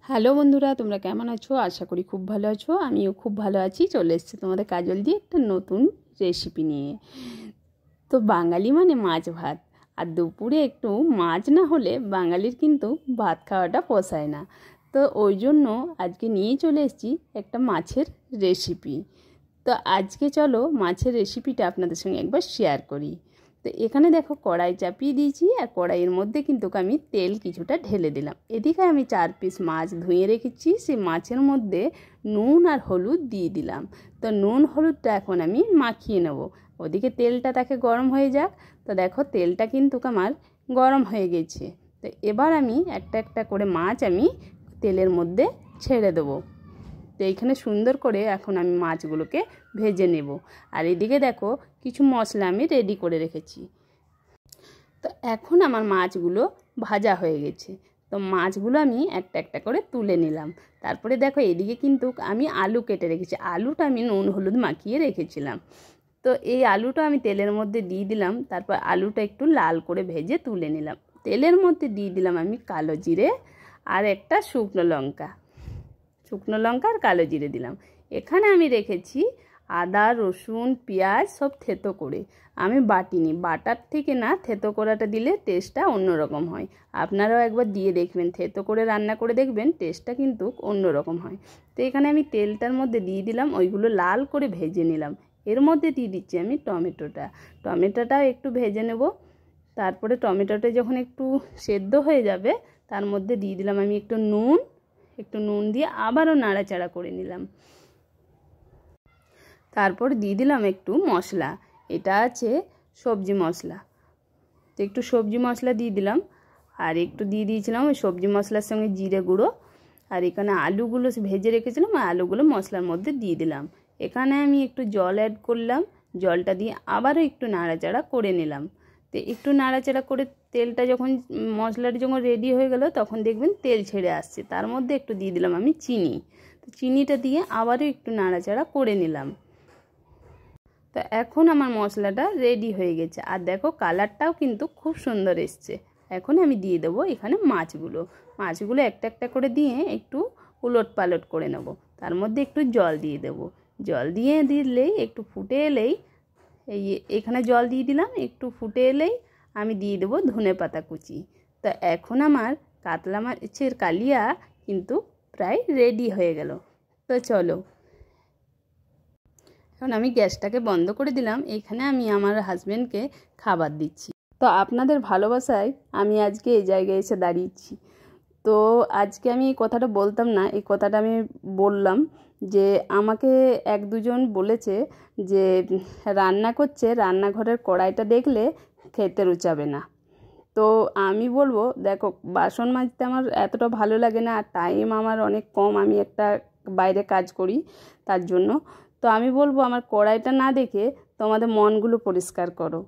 Hello বন্ধুরা, তোমরা কেমন আছো? আশা করি খুব ভালো আছো। আমিও খুব ভালো আছি। চলে এসেছি তোমাদের কাজল দিয়ে একটা নতুন রেসিপি নিয়ে। তো বাঙালি মানে মাছ ভাত, আর দুপুরে একটু মাছ না হলে বাঙালির কিন্তু ভাত খাওয়াটা পোষায় না। তো ওই জন্য আজকে নিয়ে চলে এসেছি একটা মাছের রেসিপি। তো আজকে চলো মাছের রেসিপিটা আপনাদের সঙ্গে একবার শেয়ার করি। তো এখানে দেখো কড়াই চাপিয়ে দিয়েছি, আর কড়াইয়ের মধ্যে কিন্তু আমি তেল কিছুটা ঢেলে দিলাম। এদিকে আমি 4 পিস মাছ ধুয়ে রেখেছি, সেই মাছের মধ্যে নুন আর হলুদ দিয়ে দিলাম। তো নুন হলুদটা এখন আমি মাখিয়ে নেব। ওদিকে তেলটা তাকে গরম হয়ে যাক। তো দেখো তেলটা কিন্তু আমার গরম হয়ে গেছে। তো এবার আমি একটা একটা করে মাছ আমি তেলের মধ্যে ছেড়ে দেবো। তো এইখানে সুন্দর করে এখন আমি মাছগুলোকে ভেজে নেব। আর এদিকে দেখো কিছু মশলা আমি রেডি করে রেখেছি। তো এখন আমার মাছগুলো ভাজা হয়ে গেছে। তো মাছগুলো আমি একটা একটা করে তুলে নিলাম। তারপরে দেখো এদিকে কিন্তু আমি আলু কেটে রেখেছি। আলুটা আমি নুন হলুদ মাখিয়ে রেখেছিলাম। তো এই আলুটা আমি তেলের মধ্যে দিয়ে দিলাম। তারপর আলুটা একটু লাল করে ভেজে তুলে নিলাম। তেলের মধ্যে দিয়ে দিলাম আমি কালো জিরে আর একটা শুকনো লঙ্কা আর কালো জিরে দিলাম। এখানে আমি রেখেছি আদা রসুন পেঁয়াজ সব থেতো করে, আমি বাটিনি। বাটার থেকে না থেতো করাটা দিলে টেস্টটা অন্যরকম হয়। আপনারাও একবার দিয়ে দেখবেন, থেতো করে রান্না করে দেখবেন, টেস্টটা কিন্তু অন্যরকম হয়। তো এখানে আমি তেলটার মধ্যে দিয়ে দিলাম, ওইগুলো লাল করে ভেজে নিলাম। এর মধ্যে দিয়ে দিচ্ছি আমি টমেটোটাও একটু ভেজে নেব। তারপরে টমেটোটা যখন একটু সেদ্ধ হয়ে যাবে, তার মধ্যে দিয়ে দিলাম আমি একটু নুন দিয়ে আবারও নাড়াচাড়া করে নিলাম। তারপর দিয়ে দিলাম একটু মশলা, এটা আছে সবজি মশলা। তো একটু সবজি মশলা দিয়ে দিলাম, আর একটু দিয়ে দিয়েছিলাম ওই সবজি মশলার সঙ্গে জিরে গুঁড়ো। আর এখানে আলুগুলো ভেজে রেখেছিলাম, আলুগুলো মশলার মধ্যে দিয়ে দিলাম। এখানে আমি একটু জল অ্যাড করলাম, জলটা দিয়ে আবারও একটু নাড়াচাড়া করে নিলাম। তো একটু নাড়াচাড়া করে তেলটা যখন মশলাটা যখন রেডি হয়ে গেল, তখন দেখবেন তেল ছেড়ে আসছে। তার মধ্যে একটু দিয়ে দিলাম আমি চিনি। তো চিনিটা দিয়ে আবারও একটু নাড়াচাড়া করে নিলাম। তো এখন আমার মশলাটা রেডি হয়ে গেছে, আর দেখো কালারটাও কিন্তু খুব সুন্দর এসছে। এখন আমি দিয়ে দেবো এখানে মাছগুলো একটা একটা করে দিয়ে একটু উলট পালট করে নেব। তার মধ্যে একটু জল দিয়ে দেব। জল দিয়ে দিলেই একটু ফুটে এলেই এখানে জল দিয়ে দিলাম, একটু ফুটে এলেই আমি দিয়ে দেবো ধনেপাতা কুচি। তো এখন আমার কাতলা মাছের কালিয়া কিন্তু প্রায় রেডি হয়ে গেল। তো চলো এখন আমি গ্যাসটাকে বন্ধ করে দিলাম। এখানে আমি আমার হাজব্যান্ডকে খাবার দিচ্ছি। তো আপনাদের ভালোবাসায় আমি আজকে এই জায়গায় এসে দাঁড়িয়েছি। তো আজকে আমি এই কথাটা বলতাম না, এই কথাটা আমি বললাম যে আমাকে এক দুজন বলেছে যে রান্না করছে, রান্নাঘরের কড়াইটা দেখলে খেতে রুচাবে না। তো আমি বলবো, দেখো বাসন মাজতে আমার এতটা ভালো লাগে না, আর টাইম আমার অনেক কম, আমি একটা বাইরে কাজ করি তার জন্য। তো আমি বলবো আমার কড়াইটা না দেখে তোমাদের মনগুলো পরিষ্কার করো।